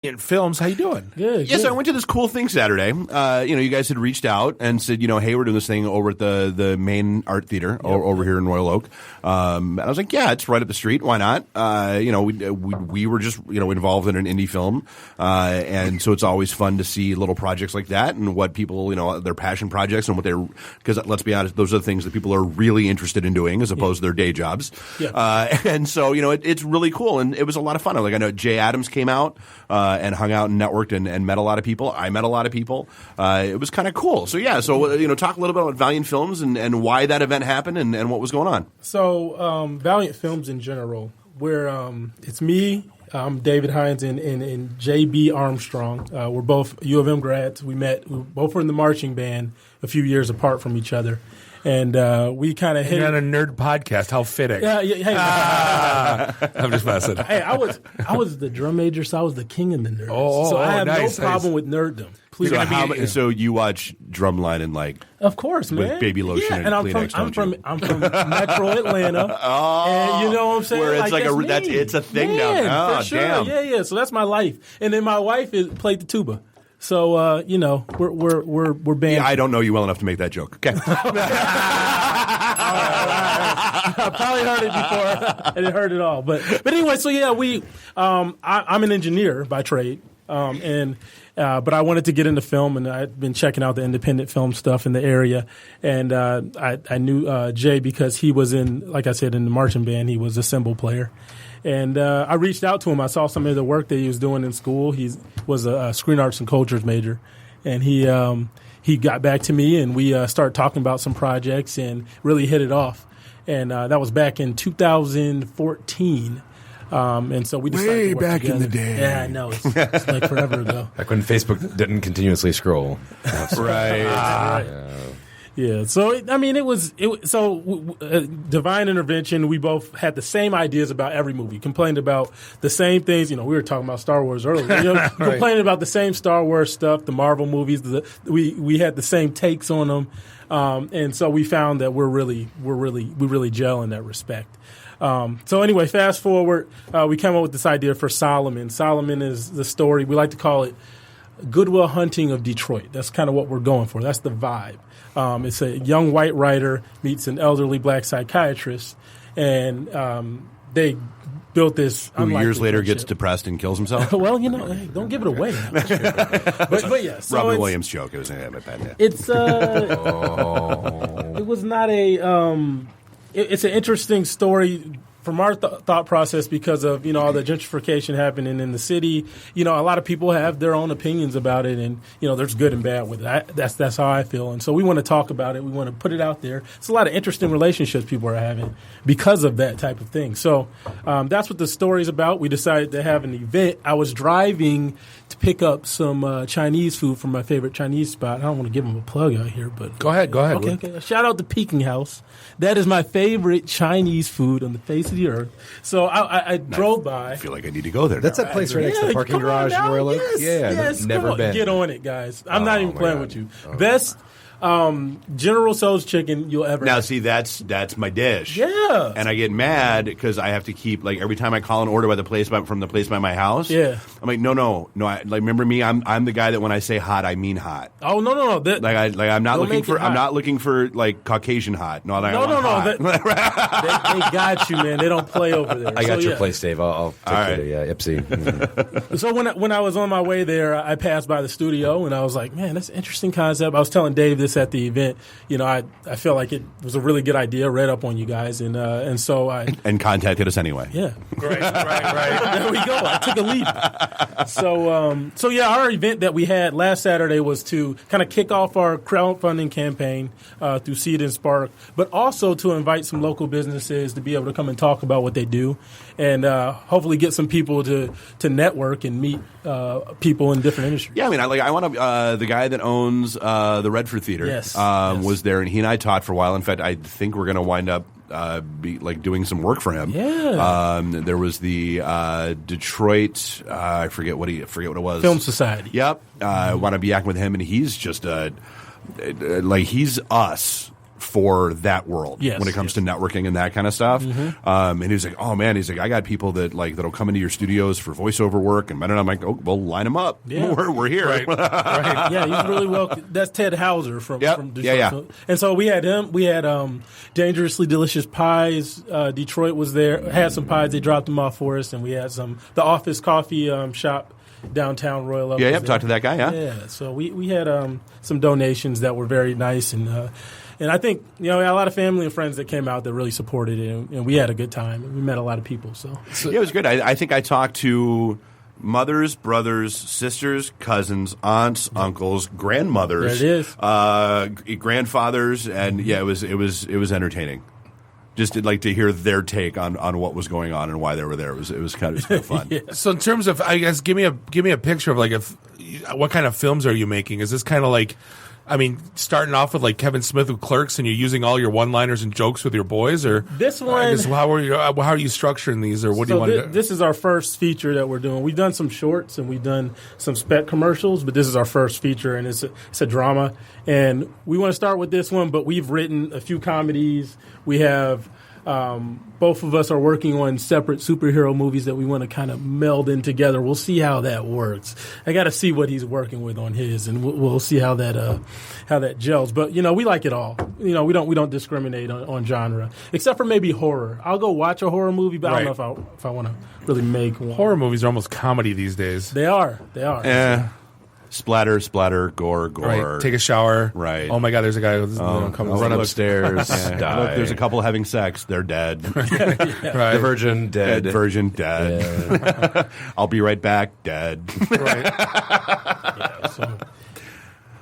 Films, how you doing? Good. Yes, I went to this cool thing Saturday. You guys had reached out and said, hey, we're doing this thing over at the main art theater over here in Royal Oak. And I was like, yeah, it's right up the street. Why not? We were just involved in an indie film, and so it's always fun to see little projects like that and what people their passion projects and what they're, because let's be honest, those are the things that people are really interested in doing as opposed to their day jobs. Yeah. And so it's really cool, and it was a lot of fun. I know Jay Adams came out and hung out and networked and met a lot of people. I met a lot of people. It was kind of cool. So talk a little bit about Valiant Films and why that event happened and what was going on. So Valiant Films in general, where it's me, David Hines, and J.B. Armstrong. We're both U of M grads. We both were in the marching band a few years apart from each other. And we kind of hit on a nerd podcast. How fitting! Yeah. Hey, I'm just messing. Hey, I was the drum major, so I was the king of the nerds. So I have nice, no problem with nerddom. Please. So you watch Drumline and of course, man, with Baby Lotion and Kleenex, I'm from Metro Atlanta. And you know what I'm saying? Where it's it's a thing down there. Oh, for sure. Damn. Yeah. So that's my life, and then my wife played the tuba. So we're band. Yeah, I don't know you well enough to make that joke. Okay. I probably heard it before. I didn't heard it all, but anyway. So yeah, I'm an engineer by trade, but I wanted to get into film, and I'd been checking out the independent film stuff in the area, and I knew Jay because he was like I said, in the marching band. He was a cymbal player. And I reached out to him. I saw some of the work that he was doing in school. He was a screen arts and cultures major, and he got back to me, and we started talking about some projects and really hit it off. And that was back in 2014. And so we decided way to work back together. in the day. Yeah, I know. It's like forever ago. Like when Facebook didn't continuously scroll. Right. Yeah, so it was divine intervention. We both had the same ideas about every movie. Complained about the same things. We were talking about Star Wars earlier. Right. Complaining about the same Star Wars stuff, the Marvel movies. We had the same takes on them, and so we found that we really gel in that respect. So anyway, fast forward, we came up with this idea for Solomon. Solomon is the story. We like to call it Goodwill Hunting of Detroit. That's kind of what we're going for. That's the vibe. It's a young white writer meets an elderly black psychiatrist, and they built this. Who years later gets depressed and kills himself? Well, hey, don't give it away. but yeah, so Robin Williams joke. It was my bad. Yeah. It's it was not a. It's an interesting story from our thought process because of all the gentrification happening in the city. A lot of people have their own opinions about it, and there's good and bad with it. That's how I feel, and so we want to talk about it. We want to put it out there. It's a lot of interesting relationships people are having because of that type of thing. So that's what the story's about. We decided to have an event. I was driving to pick up some Chinese food from my favorite Chinese spot. I don't want to give them a plug out here, but go ahead. Okay. Shout out to Peking House. That is my favorite Chinese food on the face of the earth. So I drove by. I feel like I need to go there. That's that place right next to the parking garage in Royal Oak. Yes, never been. Get on it, guys. I'm not even playing with you. Best General Tso's chicken you'll ever now have. see that's my dish. Yeah, and I get mad because I have to keep every time I call an order from the place by my house. Yeah, I'm like no. Remember me? I'm the guy that when I say hot, I mean hot. Oh no. I'm not looking for Caucasian hot. No. They got you, man. They don't play over there. I got your place, Dave. I'll take care of Ipsy. So when I was on my way there, I passed by the studio and I was like, man, that's an interesting concept. I was telling Dave this at the event. I feel like it was a really good idea. Read up on you guys, and so I contacted us anyway. Yeah, right. There we go. I took a leap. So yeah, our event that we had last Saturday was to kind of kick off our crowdfunding campaign through Seed and Spark, but also to invite some local businesses to be able to come and talk about what they do, and hopefully get some people to network and meet people in different industries. Yeah, I want to. The guy that owns the Redford Theater yes. Was there, and he and I talked for a while. In fact, I think we're going to wind up doing some work for him. Yeah. There was the Detroit. I forget what it was. Film Society. Yep. Want to be acting with him, and he's just he's us for that world Yes, when it comes yes. to networking and that kind of stuff. And he was like, "Oh man," he's like, "I got people that'll come into your studios for voiceover work," and I'm like, "Oh, well, line them up. Yeah. We're here." Right. Right. Yeah, he's really well. That's Ted Hauser from Detroit. Yeah. And so we had him. We had Dangerously Delicious Pies. Detroit was there. Had some pies. They dropped them off for us, and we had the Office Coffee shop downtown Royal Oak. Yeah, was talked to that guy. Yeah. So we had some donations that were very nice, and I think we had a lot of family and friends that came out that really supported it, and we had a good time. We met a lot of people. So Yeah, it was good. I think I talked to mothers, brothers, sisters, cousins, aunts, uncles, grandmothers, There it is. grandfathers, and it was entertaining. Just to hear their take on what was going on and why they were there. It was kind of fun. So in terms of, I guess, give me a picture of what kind of films are you making? Is this kind of like, I mean, starting off with like Kevin Smith with Clerks, and you're using all your one-liners and jokes with your boys, or This one- I guess, how are you structuring these, or what do you want to do? This is our first feature that we're doing. We've done some shorts and we've done some spec commercials, but this is our first feature, and it's a drama. And we want to start with this one, but we've written a few comedies. We have both of us are working on separate superhero movies that we want to kind of meld in together. We'll see how that works. I got to see what he's working with on his, and we'll see how that gels. But we like it all. We don't discriminate on genre, except for maybe horror. I'll go watch a horror movie, but I don't know if I want to really make one. Horror movies are almost comedy these days. They are. Splatter, gore. Right. Take a shower. Right. Oh my God, there's a guy who's coming. Run upstairs, die. Look, there's a couple having sex. They're dead. Right. The virgin dead. Dead virgin dead. Yeah. I'll be right back. Dead. Right.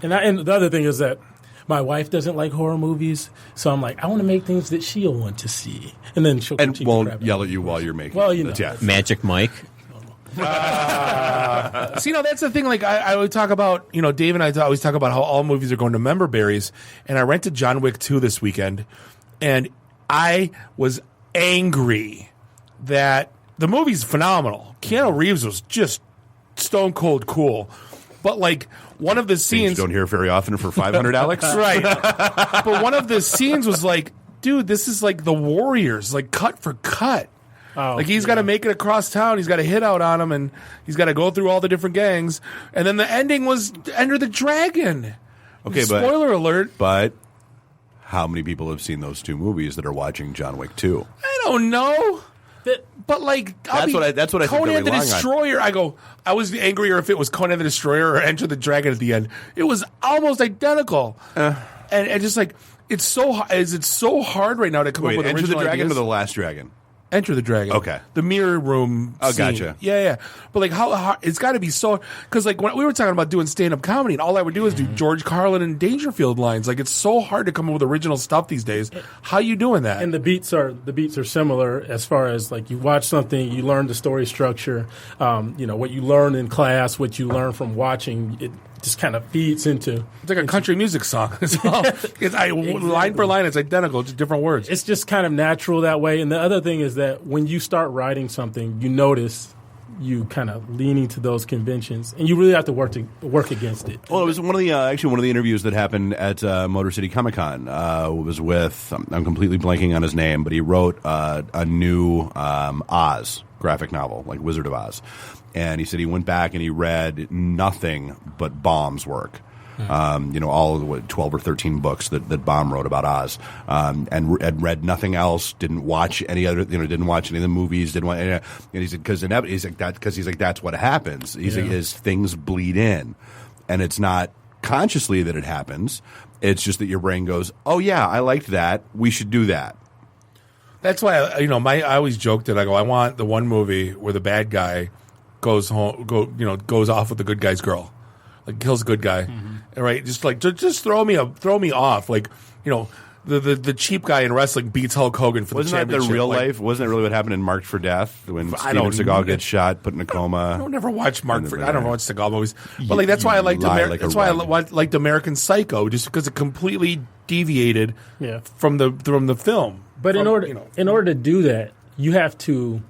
And the other thing is that my wife doesn't like horror movies, so I'm like, I want to make things that she'll want to see, and then she'll And critique the won't crap yell out at you while you're making. Well, it. Yeah. Magic Mike. See, that's the thing. Like I would talk about, Dave and I always talk about how all movies are going to member berries. And I rented John Wick 2 this weekend, and I was angry that the movie's phenomenal. Keanu Reeves was just stone cold cool, but like one of the Things scenes, you don't hear very often for 500, Alex. right? But one of the scenes was like, dude, this is like the Warriors, like cut for cut. Like he's got to make it across town. He's got to hit out on him, and he's got to go through all the different gangs. And then the ending was Enter the Dragon. Okay, Spoiler alert. But how many people have seen those two movies that are watching John Wick 2? I don't know. But like, That's what I think they're Conan the relying on. Destroyer. I was angrier if it was Conan the Destroyer or Enter the Dragon at the end. It was almost identical. And just like it's so hard right now to come up with Enter the original Dragon ideas. or the Last Dragon? Enter the Dragon. Okay. The mirror room. Oh, scene. gotcha. Yeah. But like, how it's got to be so, because like when we were talking about doing stand up comedy, and all I would do is do George Carlin and Dangerfield lines. Like it's so hard to come up with original stuff these days. How you doing that? And the beats are similar as far as like you watch something, you learn the story structure, what you learn in class, what you learn from watching, it just kind of feeds into. It's like a country music song. Line for line, it's identical, just different words. It's just kind of natural that way. And the other thing is that when you start writing something, you notice you kind of leaning to those conventions, and you really have to work against it. Well, it was one of the interviews that happened at Motor City Comic Con. Was with I'm completely blanking on his name, but he wrote a new Oz graphic novel, like Wizard of Oz, and he said he went back and he read nothing but Baum's work. All of the 12 or 13 books that Baum wrote about Oz, and read nothing else. Didn't watch any other, didn't watch any of the movies. Didn't watch, and he said because that's what happens. He's like, is things bleed in, and it's not consciously that it happens. It's just that your brain goes, oh yeah, I liked that. We should do that. That's why I always joked that I go, I want the one movie where the bad guy goes off with the good guy's girl, like kills a good guy, right? Just throw me off, like the cheap guy in wrestling beats Hulk Hogan for Wasn't the that championship. the real life? Wasn't that really what happened in Marked for Death when Steven Seagal gets shot, put in a coma? I don't never watch I don't watch Seagal movies, but like that's why I liked I liked American Psycho, just because it completely deviated from the film. But in order to do that, you have to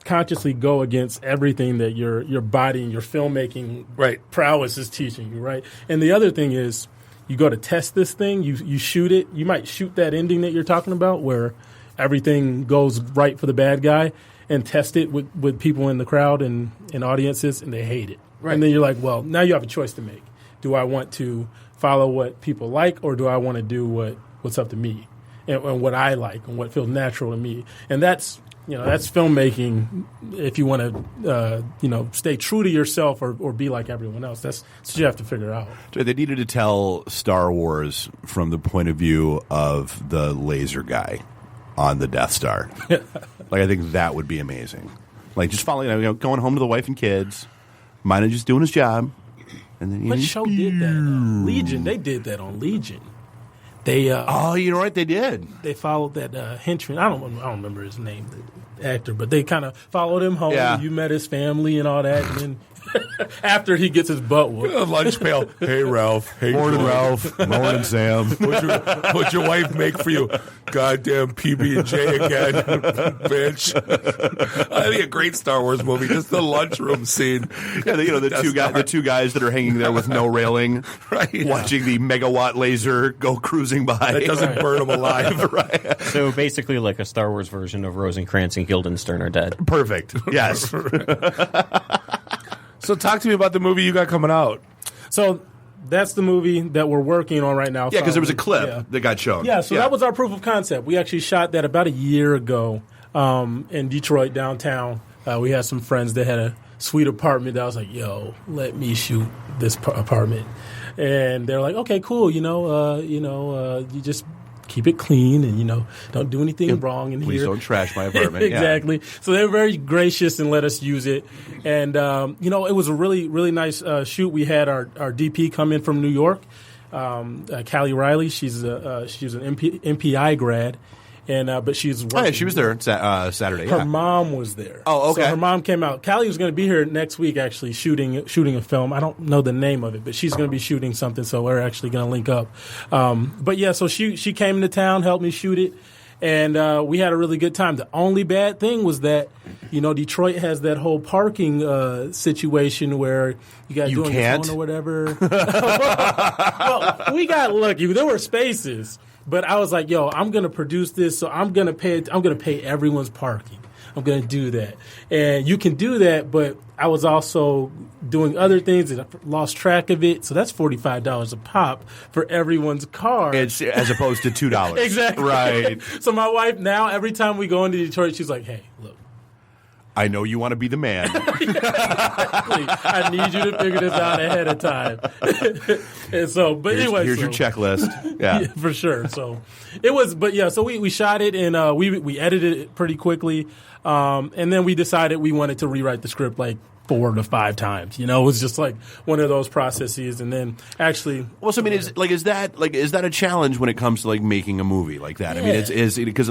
consciously go against everything that your body and your filmmaking prowess is teaching you, right? And the other thing is, you go to test this thing, you shoot it. You might shoot that ending that you're talking about where everything goes right for the bad guy and test it with people in the crowd and audiences, and they hate it. Right. And then you're like, well, now you have a choice to make. Do I want to follow what people like, or do I want to do what's up to me and what I like and what feels natural to me? And that's filmmaking. If you want to, stay true to yourself or be like everyone else, that's what you have to figure out. So they needed to tell Star Wars from the point of view of the laser guy on the Death Star. Like, I think that would be amazing. Like, just following, going home to the wife and kids, mine is just doing his job. And then what show did that? Legion. They did that on Legion. They you know what? They did. They followed that henchman. I don't remember his name, the actor, but they kind of followed him home. Yeah. You met his family and all that, and then after he gets his butt whooped, lunch pail. Hey Ralph. Hey Morning, George. Ralph. Morning, Sam. What'd your wife make for you? Goddamn PB&J again, bitch. I think a great Star Wars movie, just the lunchroom scene. Yeah, the two guys that are hanging there with no railing, right? Watching the megawatt laser go cruising by. That doesn't burn them alive, right? So basically, like a Star Wars version of Rosencrantz and Guildenstern are dead. Perfect. Yes. So talk to me about the movie you got coming out. So that's the movie that we're working on right now. Yeah, because there was a clip Yeah. that got shown. Yeah, so that was our proof of concept. We actually shot that about a year ago in Detroit downtown. We had some friends that had a sweet apartment that I was like, yo, let me shoot this apartment. And they're like, okay, cool, you just keep it clean and, don't do anything wrong in Please here. don't trash my apartment. Exactly. Yeah. So So they were very gracious and let us use it. And, it was a really, really nice shoot. We had our DP come in from New York, Callie Riley. She's an MPI grad. And but she's working. Oh, yeah, she was there Saturday. Her Yeah. mom was there. Oh, okay. So her mom came out. Callie was going to be here next week, actually shooting a film. I don't know the name of it, but she's going to be shooting something. So we're actually going to link up. But yeah, so she came into town, helped me shoot it, and we had a really good time. The only bad thing was that Detroit has that whole parking situation where you got to do it on your can't? phone or whatever. Well, we got lucky. There were spaces. But I was like, yo, I'm going to produce this, so I'm going to pay everyone's parking. I'm going to do that. And you can do that, but I was also doing other things and I lost track of it. So that's $45 a pop for everyone's car. It's as opposed to $2. Exactly. Right. So my wife now, every time we go into Detroit, she's like, hey, look. I know you want to be the man. I need you to figure this out ahead of time. And so, but anyway, here's your checklist. Yeah. for sure. So it was, but yeah, so we shot it and we edited it pretty quickly, and then we decided we wanted to rewrite the script like 4 to 5 times. It was just like one of those processes, and then actually, Well, so I mean, is that a challenge when it comes to like making a movie like that? I mean, is because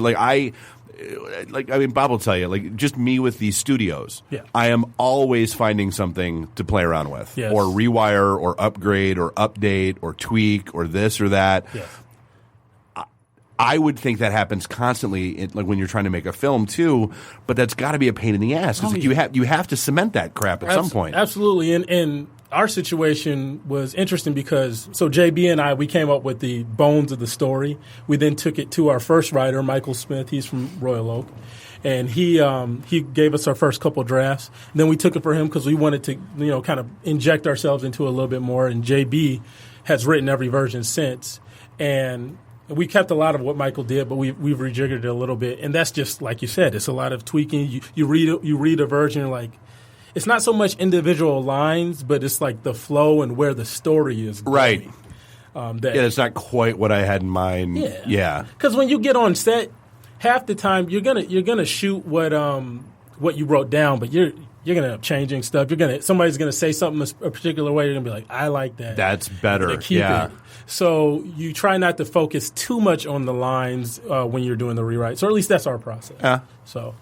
Bob will tell you, just me with these studios, Yeah. I am always finding something to play around with, Yes. or rewire, or upgrade, or update, or tweak, or this or that. yes. I would think that happens constantly, when you're trying to make a film too. But that's got to be a pain in the ass because you have to cement that crap at some point. Absolutely, and our situation was interesting because JB and I, we came up with the bones of the story. We then took it to our first writer, Michael Smith. He's from Royal Oak, and he gave us our first couple drafts. And then we took it for him because we wanted to kind of inject ourselves into it a little bit more. And JB has written every version since, and we kept a lot of what Michael did, but we've rejiggered it a little bit. And that's just like you said, it's a lot of tweaking. You read a version like. It's not so much individual lines, but it's like the flow and where the story is going. Right. It's not quite what I had in mind. Yeah. Because when you get on set, half the time you're gonna shoot what you wrote down, but you're gonna end up changing stuff. Somebody's gonna say something a particular way. You're gonna be like, I like that. That's better. Keep it. So you try not to focus too much on the lines when you're doing the rewrites, or at least that's our process. Yeah. So.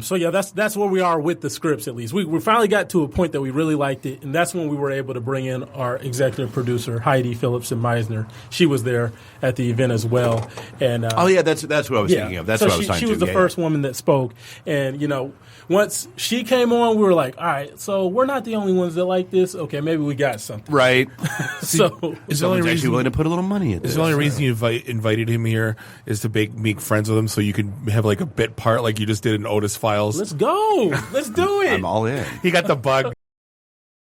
So yeah, that's where we are with the scripts. At least we finally got to a point that we really liked it, and that's when we were able to bring in our executive producer Heidi Phillips and Meisner. She was there at the event as well. And that's what I was thinking of. That's so what I was talking She was the first woman that spoke, and once she came on, we were like, all right, so we're not the only ones that like this. Okay, maybe we got something. Right. So Someone's actually willing to put a little money in this. The only reason you invited him here is to make friends with him so you can have like a bit part like you just did in Otis Files. Let's go. Let's do it. I'm all in. He got the bug.